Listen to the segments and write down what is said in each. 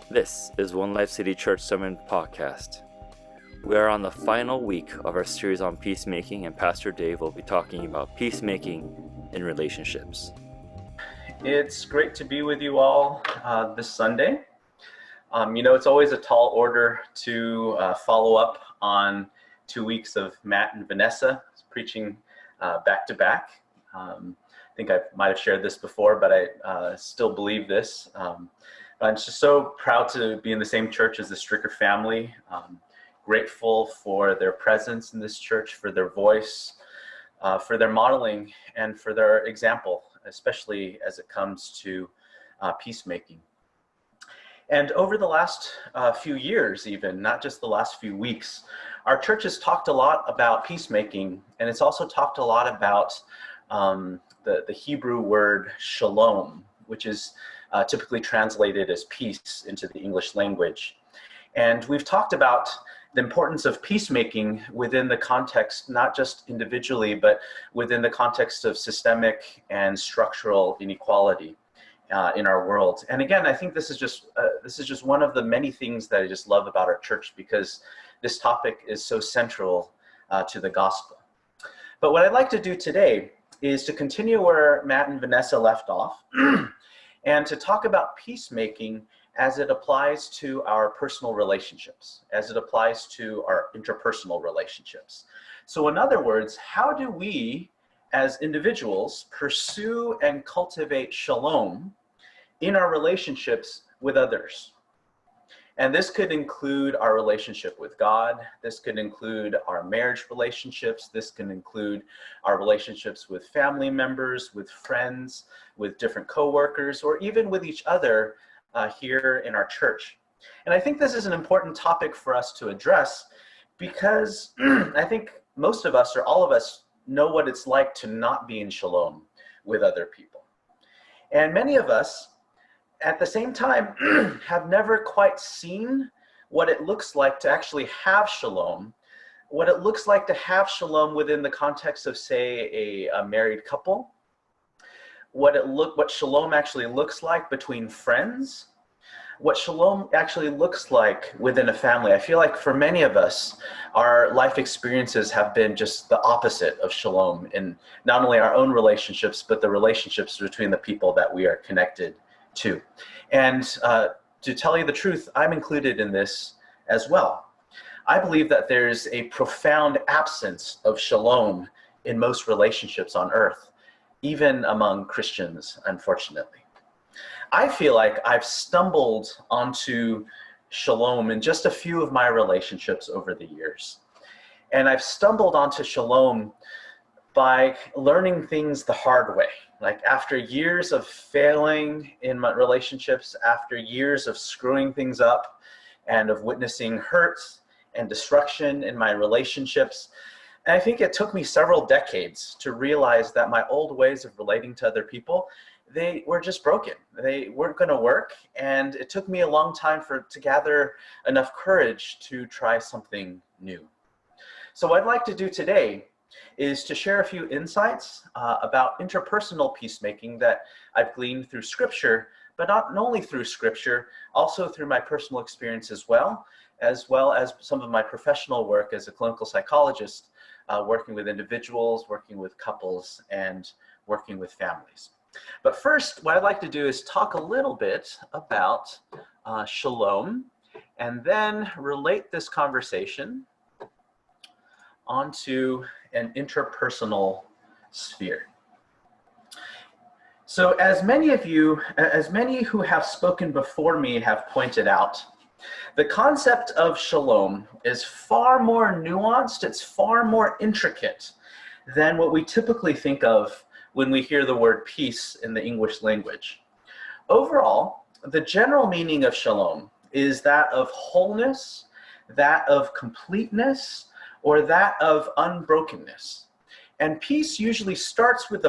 This is One Life City Church Sermon Podcast. We are on the final week of our series on peacemaking, and Pastor Dave will be talking about peacemaking in relationships. It's great to be with you all this Sunday. It's always a tall order to follow up on 2 weeks of Matt and Vanessa preaching back to back. I think I might have shared this before, but I still believe this. I'm just so proud to be in the same church as the Stricker family. Grateful for their presence in this church, for their voice, for their modeling, and for their example, especially as it comes to peacemaking. And over the last few years, even, not just the last few weeks, our church has talked a lot about peacemaking, and it's also talked a lot about the Hebrew word shalom, which is typically translated as peace into the English language. And we've talked about the importance of peacemaking within the context, not just individually, but within the context of systemic and structural inequality in our world. And again, I think this is just one of the many things that I just love about our church, because this topic is so central to the gospel. But what I'd like to do today is to continue where Matt and Vanessa left off and to talk about peacemaking as it applies to our personal relationships, as it applies to our interpersonal relationships. So in other words, how do we as individuals pursue and cultivate shalom in our relationships with others? And this could include our relationship with God. This could include our marriage relationships. This can include our relationships with family members, with friends, with different coworkers, or even with each other here in our church. And I think this is an important topic for us to address, because I think most of us, or all of us, know what it's like to not be in shalom with other people. And many of us, at the same time, have never quite seen what it looks like to actually have shalom, what it looks like to have shalom within the context of, say, a married couple, what shalom actually looks like between friends, what shalom actually looks like within a family. I feel like for many of us, our life experiences have been just the opposite of shalom in not only our own relationships, but the relationships between the people that we are connected to. And to tell you the truth, I'm included in this as well. I believe that there's a profound absence of shalom in most relationships on earth, even among Christians, unfortunately. I feel like I've stumbled onto shalom in just a few of my relationships over the years. And I've stumbled onto shalom by learning things the hard way. Like after years of failing in my relationships, after years of screwing things up and of witnessing hurt and destruction in my relationships, and I think it took me several decades to realize that my old ways of relating to other people, they were just broken. They weren't going to work, and it took me a long time to gather enough courage to try something new. So what I'd like to do today is to share a few insights about interpersonal peacemaking that I've gleaned through Scripture, but not only through Scripture, also through my personal experience as well as some of my professional work as a clinical psychologist, working with individuals, working with couples, and working with families. But first, what I'd like to do is talk a little bit about shalom, and then relate this conversation onto an interpersonal sphere. So as many who have spoken before me have pointed out, the concept of shalom is far more nuanced, it's far more intricate than what we typically think of when we hear the word peace in the English language. Overall, the general meaning of shalom is that of wholeness, that of completeness, or that of unbrokenness. And peace usually starts with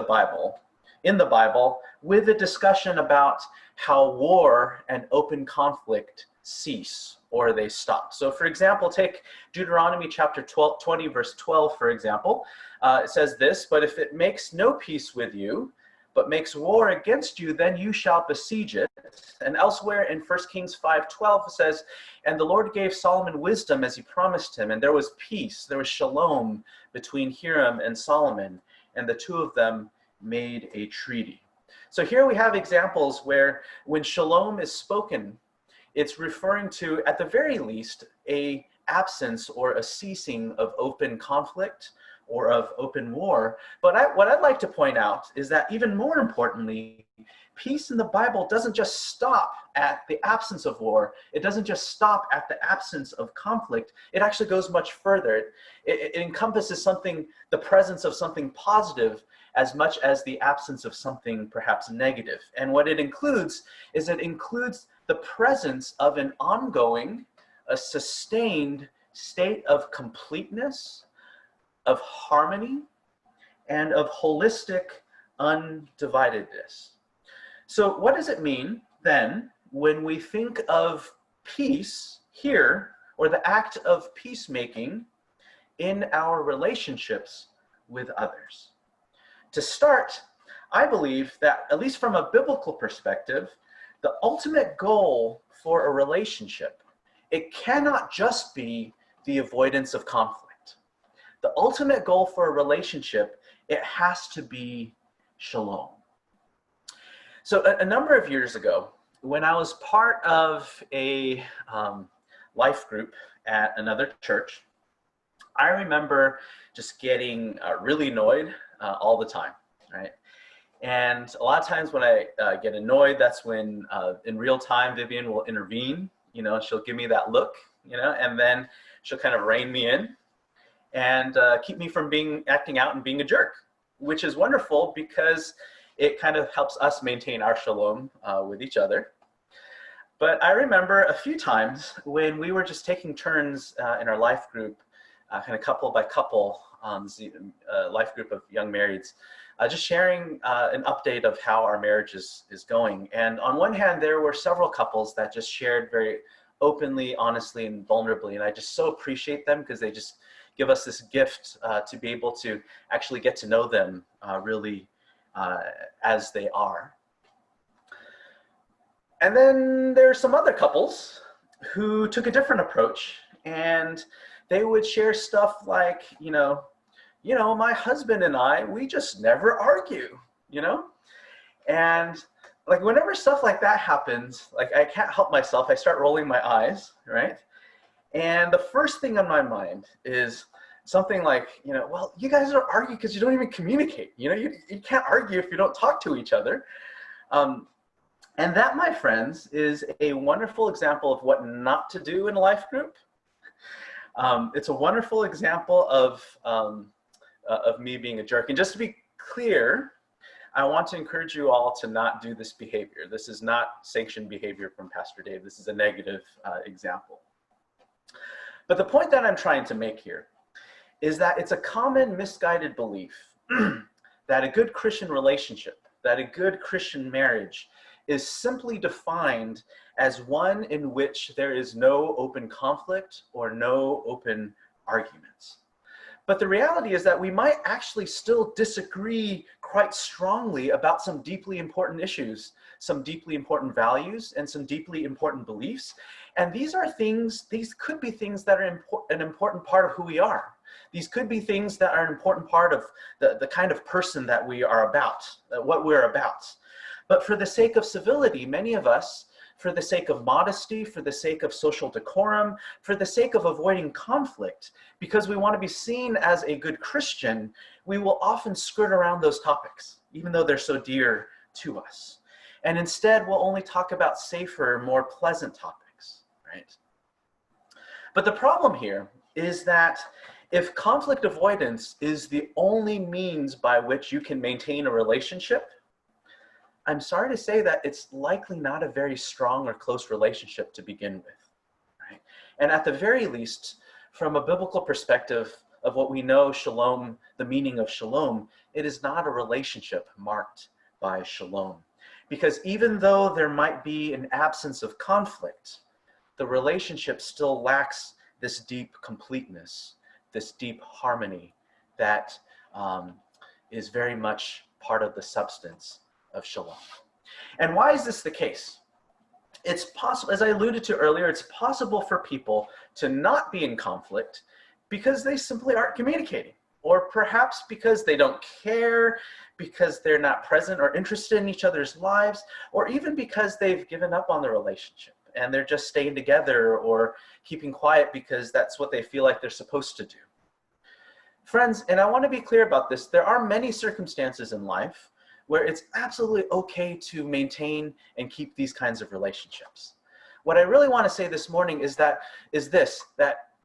in the Bible, with a discussion about how war and open conflict cease or they stop. So for example, take Deuteronomy chapter 20, verse 12, for example. It says this, "But if it makes no peace with you, but makes war against you, then you shall besiege it. And elsewhere in 1 Kings 5:12 it says, and the Lord gave Solomon wisdom as he promised him, and there was peace, there was shalom between Hiram and Solomon, and the two of them made a treaty. So here we have examples where when shalom is spoken, it's referring to, at the very least, a absence or a ceasing of open conflict or of open war. But what I'd like to point out is that even more importantly, peace in the Bible doesn't just stop at the absence of war. It doesn't just stop at the absence of conflict. It actually goes much further. It encompasses something, the presence of something positive, as much as the absence of something perhaps negative. And what it includes is it includes the presence of an ongoing, a sustained state of completeness, of harmony, and of holistic undividedness. So what does it mean then when we think of peace here, or the act of peacemaking in our relationships with others? To start, I believe that, at least from a biblical perspective, the ultimate goal for a relationship, it cannot just be the avoidance of conflict. The ultimate goal for a relationship, it has to be shalom. So a number of years ago, when I was part of a life group at another church, I remember just getting really annoyed all the time, right? And a lot of times when I get annoyed, that's when in real time Vivian will intervene, she'll give me that look, and then she'll kind of rein me in and keep me from acting out and being a jerk, which is wonderful because it kind of helps us maintain our shalom with each other. But I remember a few times when we were just taking turns in our life group, kind of couple by couple, life group of young marrieds, just sharing an update of how our marriage is going. And on one hand, there were several couples that just shared very openly, honestly, and vulnerably. And I just so appreciate them because they just give us this gift to be able to actually get to know them really as they are. And then there are some other couples who took a different approach, and they would share stuff like, my husband and I, we just never argue, And like whenever stuff like that happens, like I can't help myself, I start rolling my eyes, right? And the first thing on my mind is something like, well, you guys don't argue because you don't even communicate. You can't argue if you don't talk to each other. And that, my friends, is a wonderful example of what not to do in a life group. It's a wonderful example of me being a jerk. And just to be clear, I want to encourage you all to not do this behavior. This is not sanctioned behavior from Pastor Dave. This is a negative example. But the point that I'm trying to make here is that it's a common misguided belief that a good Christian relationship, that a good Christian marriage is simply defined as one in which there is no open conflict or no open arguments. But the reality is that we might actually still disagree quite strongly about some deeply important issues, some deeply important values, and some deeply important beliefs. And these could be things that are an important part of who we are. These could be things that are an important part of the kind of person that we are about, what we're about. But for the sake of civility, many of us, for the sake of modesty, for the sake of social decorum, for the sake of avoiding conflict, because we want to be seen as a good Christian, we will often skirt around those topics, even though they're so dear to us. And instead, we'll only talk about safer, more pleasant topics, right? But the problem here is that if conflict avoidance is the only means by which you can maintain a relationship, I'm sorry to say that it's likely not a very strong or close relationship to begin with, right? And at the very least, from a biblical perspective of what we know shalom, the meaning of shalom, it is not a relationship marked by shalom. Because even though there might be an absence of conflict, the relationship still lacks this deep completeness, this deep harmony that is very much part of the substance of shalom. And why is this the case? It's possible, as I alluded to earlier, it's possible for people to not be in conflict because they simply aren't communicating, or perhaps because they don't care, because they're not present or interested in each other's lives, or even because they've given up on the relationship and they're just staying together or keeping quiet because that's what they feel like they're supposed to do. Friends, and I want to be clear about this, there are many circumstances in life where it's absolutely okay to maintain and keep these kinds of relationships. What I really want to say this morning is that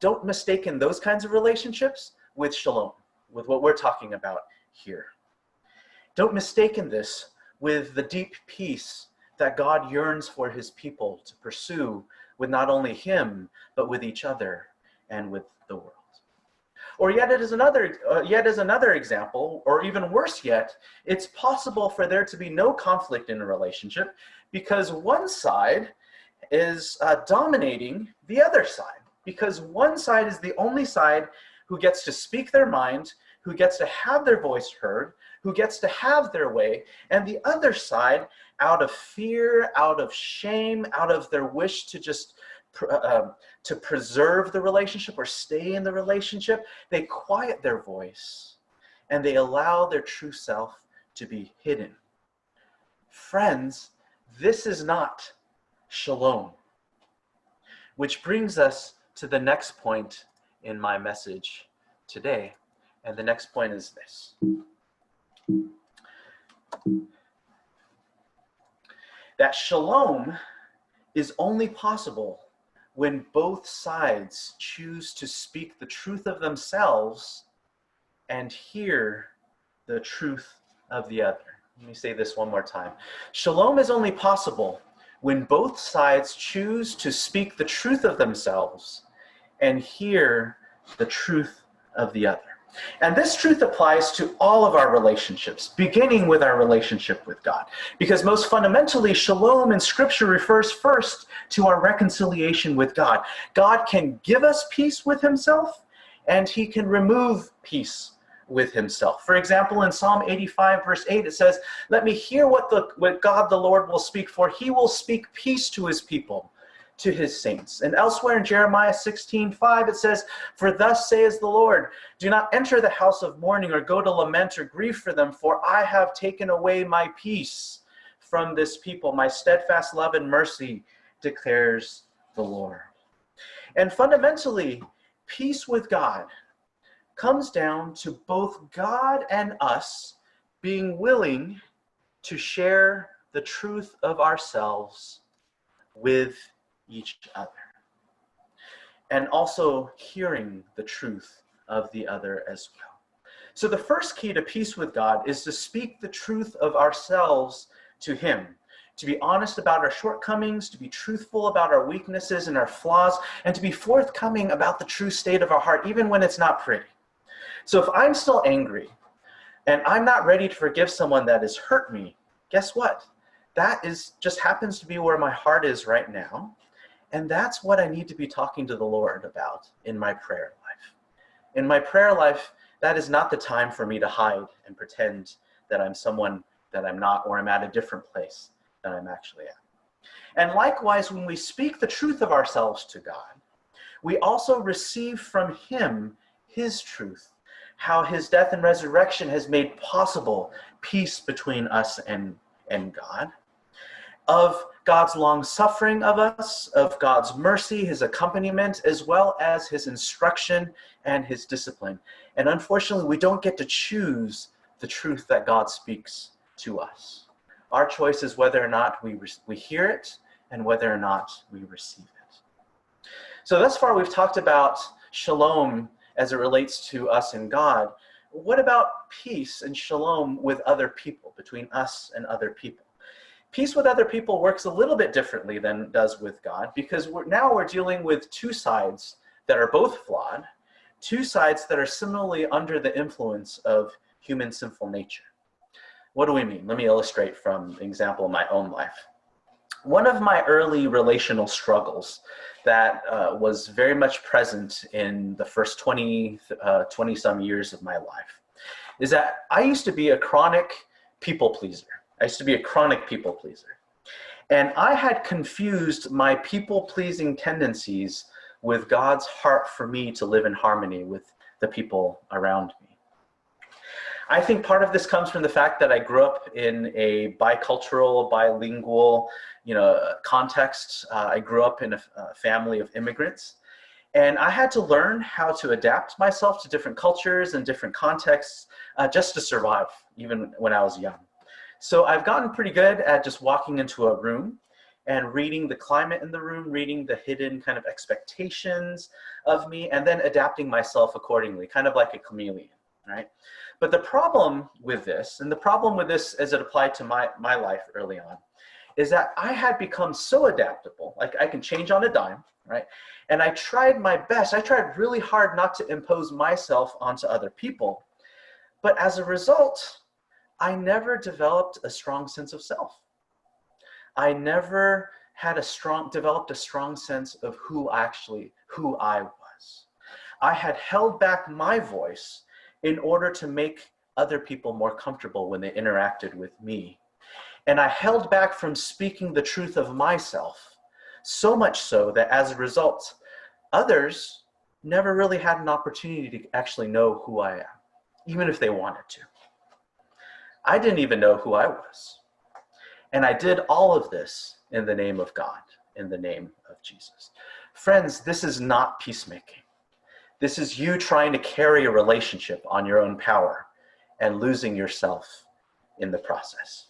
don't mistake in those kinds of relationships with shalom, with what we're talking about here. Don't mistake in this with the deep peace that God yearns for his people to pursue with not only him, but with each other and with the world. Or yet as another example, or even worse yet, it's possible for there to be no conflict in a relationship because one side is dominating the other side. Because one side is the only side who gets to speak their mind, who gets to have their voice heard, who gets to have their way, and the other side, out of fear, out of shame, out of their wish to just to preserve the relationship or stay in the relationship, they quiet their voice and they allow their true self to be hidden. Friends, this is not shalom. Which brings us to the next point in my message today. And the next point is this. That shalom is only possible when both sides choose to speak the truth of themselves and hear the truth of the other. Let me say this one more time. Shalom is only possible when both sides choose to speak the truth of themselves and hear the truth of the other. And this truth applies to all of our relationships, beginning with our relationship with God. Because most fundamentally, shalom in Scripture refers first to our reconciliation with God. God can give us peace with himself, and he can remove peace with himself. For example, in Psalm 85, verse 8, it says, "Let me hear what God the Lord will speak, for he will speak peace to his people, to his saints." And elsewhere in Jeremiah 16:5, it says, "For thus says the Lord, do not enter the house of mourning or go to lament or grieve for them, for I have taken away my peace from this people. My steadfast love and mercy declares the Lord." And fundamentally, peace with God comes down to both God and us being willing to share the truth of ourselves with each other, and also hearing the truth of the other as well. So the first key to peace with God is to speak the truth of ourselves to him, to be honest about our shortcomings, to be truthful about our weaknesses and our flaws, and to be forthcoming about the true state of our heart, even when it's not pretty. So if I'm still angry and I'm not ready to forgive someone that has hurt me, guess what? That just happens to be where my heart is right now. And that's what I need to be talking to the Lord about in my prayer life. In my prayer life, that is not the time for me to hide and pretend that I'm someone that I'm not, or I'm at a different place than I'm actually at. And likewise, when we speak the truth of ourselves to God, we also receive from him his truth, how his death and resurrection has made possible peace between us and God, of God's long suffering of us, of God's mercy, his accompaniment, as well as his instruction and his discipline. And unfortunately, we don't get to choose the truth that God speaks to us. Our choice is whether or not we hear it and whether or not we receive it. So thus far, we've talked about shalom as it relates to us and God. What about peace and shalom with other people, between us and other people? Peace with other people works a little bit differently than it does with God, because now we're dealing with two sides that are both flawed, two sides that are similarly under the influence of human sinful nature. What do we mean? Let me illustrate from an example in my own life. One of my early relational struggles that was very much present in the first 20-some years of my life is that I used to be a chronic people pleaser. I used to be a chronic people pleaser. And I had confused my people-pleasing tendencies with God's heart for me to live in harmony with the people around me. I think part of this comes from the fact that I grew up in a bicultural, bilingual, context. I grew up in a family of immigrants, and I had to learn how to adapt myself to different cultures and different contexts just to survive, even when I was young. So I've gotten pretty good at just walking into a room and reading the climate in the room, reading the hidden kind of expectations of me, and then adapting myself accordingly, kind of like a chameleon, right? But the problem with this, and the problem with this as it applied to my life early on, is that I had become so adaptable, like I can change on a dime, right? And I tried my best. I tried really hard not to impose myself onto other people. But as a result, I never developed a strong sense of self. I never had developed a strong sense of who I was. I had held back my voice in order to make other people more comfortable when they interacted with me. And I held back from speaking the truth of myself, so much so that as a result, others never really had an opportunity to actually know who I am, even if they wanted to. I didn't even know who I was. And I did all of this in the name of God, in the name of Jesus. Friends, this is not peacemaking. This is you trying to carry a relationship on your own power and losing yourself in the process.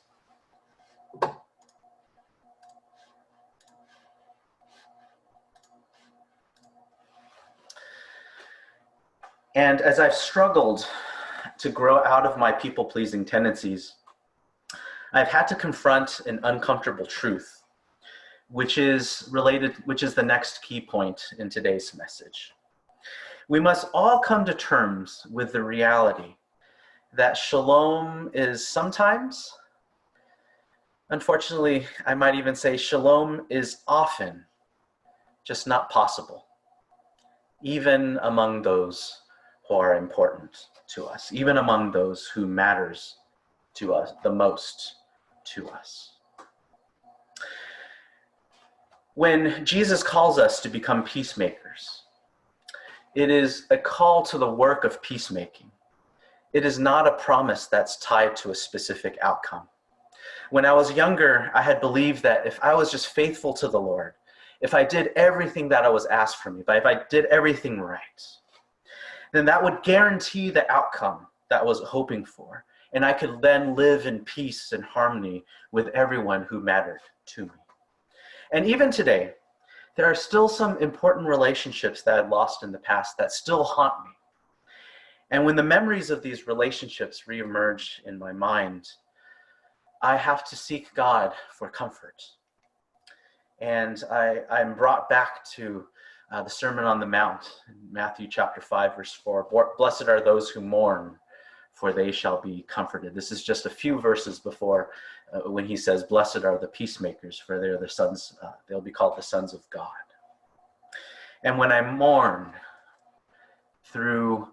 And as I've struggled to grow out of my people-pleasing tendencies, I've had to confront an uncomfortable truth, which is the next key point in today's message. We must all come to terms with the reality that shalom is sometimes, unfortunately, I might even say shalom is often just not possible, even among those who are important to us, even among those who matters to us the most to us. When Jesus calls us to become peacemakers, it is a call to the work of peacemaking. It is not a promise that's tied to a specific outcome. When I was younger, I had believed that if I was just faithful to the Lord, if I did everything that I was asked from me, but if I did everything right, then that would guarantee the outcome that I was hoping for. And I could then live in peace and harmony with everyone who mattered to me. And even today, there are still some important relationships that I lost in the past that still haunt me. And when the memories of these relationships reemerge in my mind, I have to seek God for comfort. And I'm brought back to the Sermon on the Mount, in Matthew chapter 5, verse 4. Blessed are those who mourn, for they shall be comforted. This is just a few verses before when he says, blessed are the peacemakers, for they're the sons, they'll be called the sons of God. And when I mourn through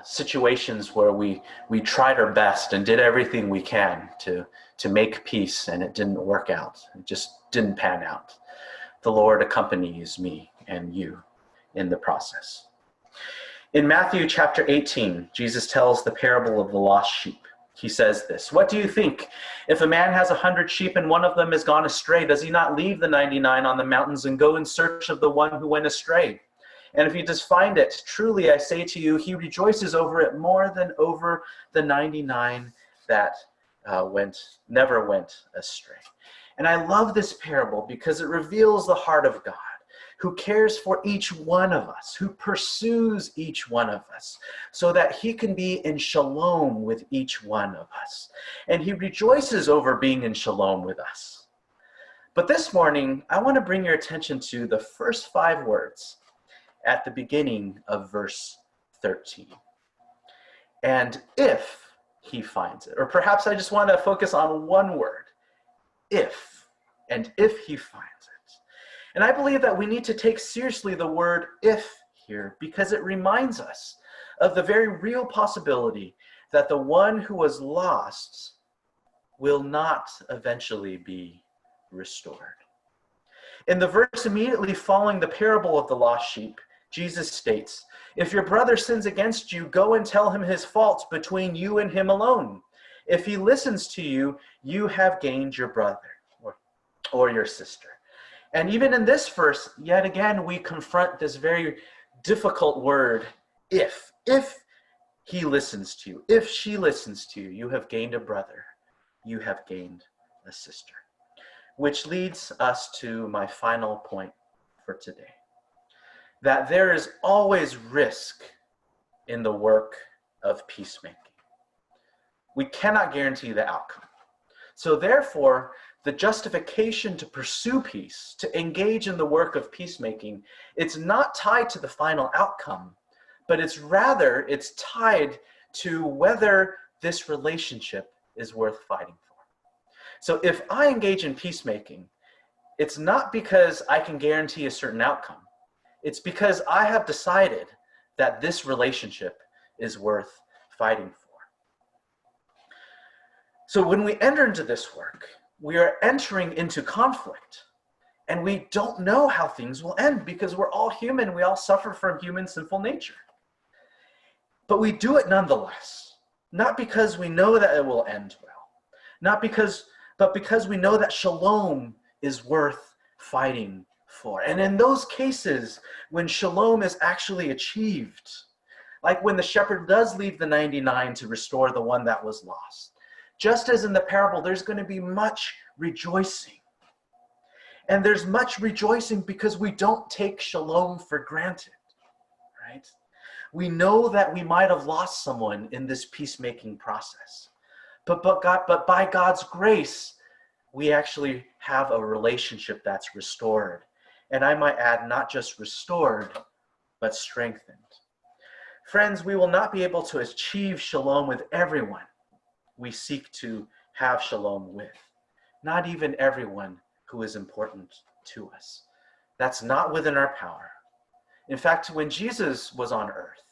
situations where we tried our best and did everything we can to make peace and it didn't work out, it just didn't pan out, the Lord accompanies me and you in the process. In Matthew chapter 18, Jesus tells the parable of the lost sheep. He says this, what do you think? If a man has 100 sheep and one of them has gone astray, does he not leave the 99 on the mountains and go in search of the one who went astray? And if he does find it, truly I say to you, he rejoices over it more than over the 99 that never went astray. And I love this parable because it reveals the heart of God, who cares for each one of us, who pursues each one of us, so that he can be in shalom with each one of us. And he rejoices over being in shalom with us. But this morning, I want to bring your attention to the first 5 words at the beginning of verse 13. And if he finds it, or perhaps I just want to focus on one word, if, and if he finds it. And I believe that we need to take seriously the word if here because it reminds us of the very real possibility that the one who was lost will not eventually be restored. In the verse immediately following the parable of the lost sheep, Jesus states, "If your brother sins against you, go and tell him his fault between you and him alone. If he listens to you, you have gained your brother or your sister." And even in this verse, yet again, we confront this very difficult word, if. If he listens to you, if she listens to you, you have gained a brother, you have gained a sister. Which leads us to my final point for today. That there is always risk in the work of peacemaking. We cannot guarantee the outcome. So therefore, the justification to pursue peace, to engage in the work of peacemaking, it's not tied to the final outcome, but it's tied to whether this relationship is worth fighting for. So if I engage in peacemaking, it's not because I can guarantee a certain outcome. It's because I have decided that this relationship is worth fighting for. So when we enter into this work, we are entering into conflict, and we don't know how things will end because we're all human. We all suffer from human sinful nature. But we do it nonetheless, not because we know that it will end well, but because we know that shalom is worth fighting for. And in those cases, when shalom is actually achieved, like when the shepherd does leave the 99 to restore the one that was lost, just as in the parable, there's going to be much rejoicing. And there's much rejoicing because we don't take shalom for granted, right? We know that we might have lost someone in this peacemaking process. But by God's grace, we actually have a relationship that's restored. And I might add, not just restored, but strengthened. Friends, we will not be able to achieve shalom with everyone we seek to have shalom with. Not even everyone who is important to us. That's not within our power. In fact, when Jesus was on earth,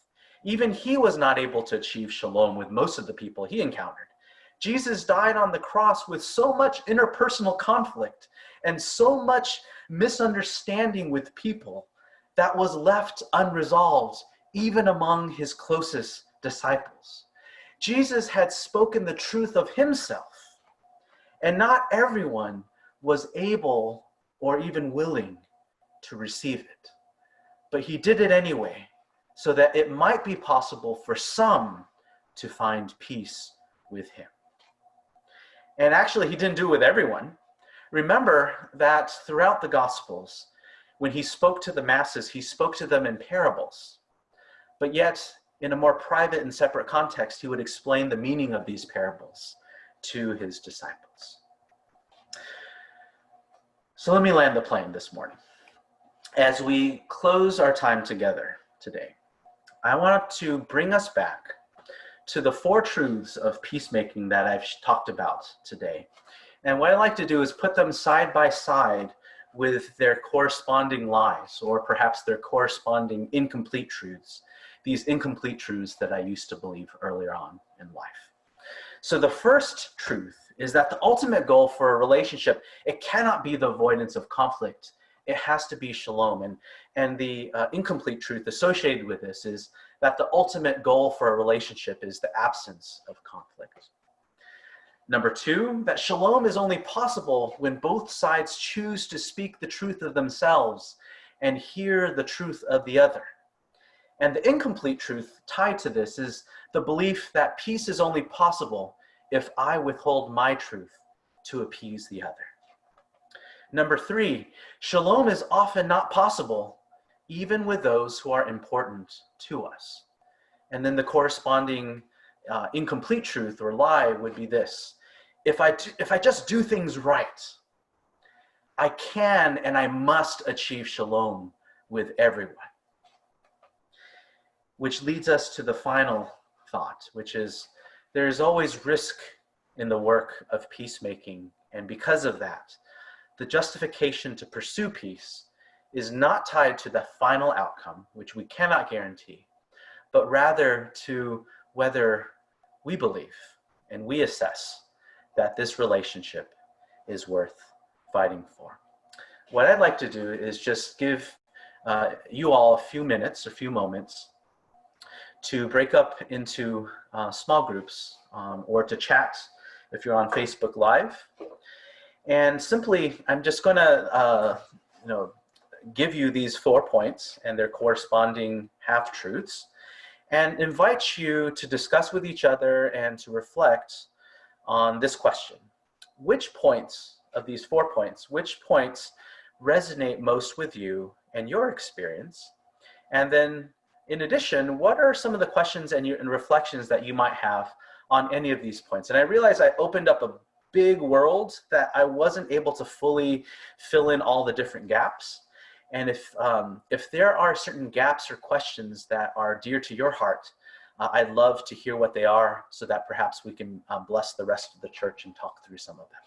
even he was not able to achieve shalom with most of the people he encountered. Jesus died on the cross with so much interpersonal conflict and so much misunderstanding with people that was left unresolved even among his closest disciples. Jesus had spoken the truth of himself, and not everyone was able or even willing to receive it. But he did it anyway, so that it might be possible for some to find peace with him. And actually, he didn't do it with everyone. Remember that throughout the Gospels, when he spoke to the masses, he spoke to them in parables. But yet, in a more private and separate context, he would explain the meaning of these parables to his disciples. So let me land the plane this morning. As we close our time together today, I want to bring us back to the 4 truths of peacemaking that I've talked about today. And what I like to do is put them side by side with their corresponding lies, or perhaps their corresponding incomplete truths. These incomplete truths that I used to believe earlier on in life. So the first truth is that the ultimate goal for a relationship, it cannot be the avoidance of conflict. It has to be shalom. And the incomplete truth associated with this is that the ultimate goal for a relationship is the absence of conflict. Number 2, that shalom is only possible when both sides choose to speak the truth of themselves and hear the truth of the other. And the incomplete truth tied to this is the belief that peace is only possible if I withhold my truth to appease the other. Number 3, shalom is often not possible even with those who are important to us. And then the corresponding incomplete truth or lie would be this: if I just do things right, I can and I must achieve shalom with everyone. Which leads us to the final thought, which is there is always risk in the work of peacemaking. And because of that, the justification to pursue peace is not tied to the final outcome, which we cannot guarantee, but rather to whether we believe and we assess that this relationship is worth fighting for. What I'd like to do is just give you all a few minutes, a few moments to break up into small groups or to chat if you're on Facebook Live. And simply, I'm just going to give you these 4 points and their corresponding half-truths and invite you to discuss with each other and to reflect on this question. Which points of these 4 points, which points resonate most with you and your experience? And then in addition, what are some of the questions and reflections that you might have on any of these points? And I realized I opened up a big world that I wasn't able to fully fill in all the different gaps. And if there are certain gaps or questions that are dear to your heart, I'd love to hear what they are so that perhaps we can bless the rest of the church and talk through some of them.